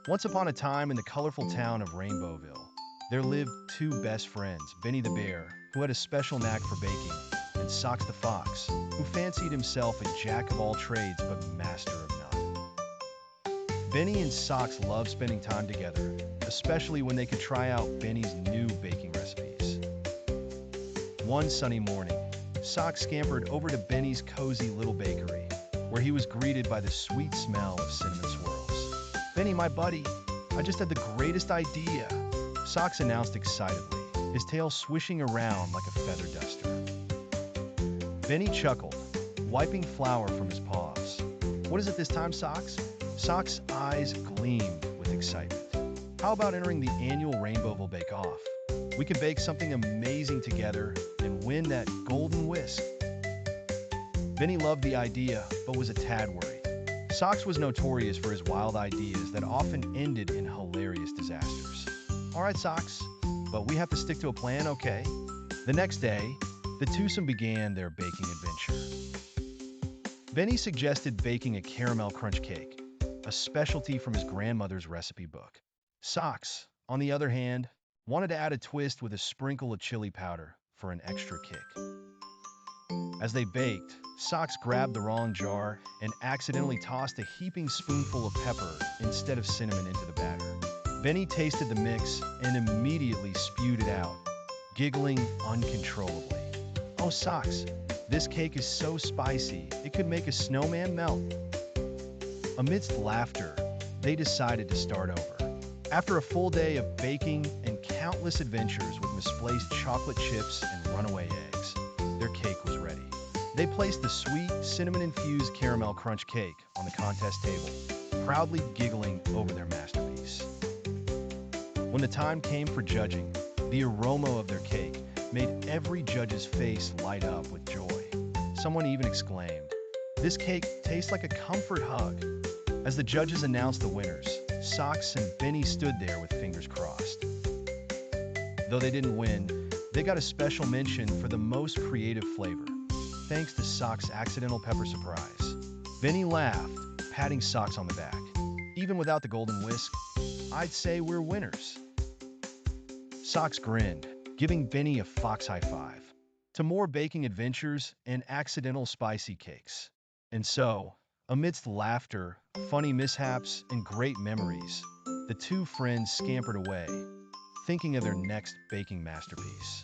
Once upon a time in the colorful town of Rainbowville, there lived two best friends, Benny the Bear, who had a special knack for baking, and Socks the Fox, who fancied himself a jack of all trades but master of none. Benny and Socks loved spending time together, especially when they could try out Benny's new baking recipes. One sunny morning, Socks scampered over to Benny's cozy little bakery, where he was greeted by the sweet smell of cinnamon swirls. "Benny, my buddy, I just had the greatest idea," Socks announced excitedly, his tail swishing around like a feather duster. Benny chuckled, wiping flour from his paws. "What is it this time, Socks?" Socks' eyes gleamed with excitement. "How about entering the annual Rainbowville Bake Off? We can bake something amazing together and win that golden whisk." Benny loved the idea, but was a tad worried. Socks was notorious for his wild ideas that often ended in hilarious disasters. "All right, Socks, but we have to stick to a plan, okay?" The next day, the twosome began their baking adventure. Benny suggested baking a caramel crunch cake, a specialty from his grandmother's recipe book. Socks, on the other hand, wanted to add a twist with a sprinkle of chili powder for an extra kick. As they baked, Socks grabbed the wrong jar and accidentally tossed a heaping spoonful of pepper instead of cinnamon into the batter. Benny tasted the mix and immediately spewed it out, giggling uncontrollably. "Oh, Socks, this cake is so spicy, it could make a snowman melt." Amidst laughter, they decided to start over. After a full day of baking and countless adventures with misplaced chocolate chips and runaway eggs, their cake was ready. They placed the sweet, cinnamon-infused caramel crunch cake on the contest table, proudly giggling over their masterpiece. When the time came for judging, the aroma of their cake made every judge's face light up with joy. Someone even exclaimed, "This cake tastes like a comfort hug." As the judges announced the winners, Socks and Benny stood there with fingers crossed. Though they didn't win, they got a special mention for the most creative flavor, thanks to Socks' accidental pepper surprise. Benny laughed, patting Socks on the back. "Even without the golden whisk, I'd say we're winners." Socks grinned, giving Benny a fox high five. To more baking adventures and accidental spicy cakes. And so, amidst laughter, funny mishaps, and great memories, the two friends scampered away, thinking of their next baking masterpiece.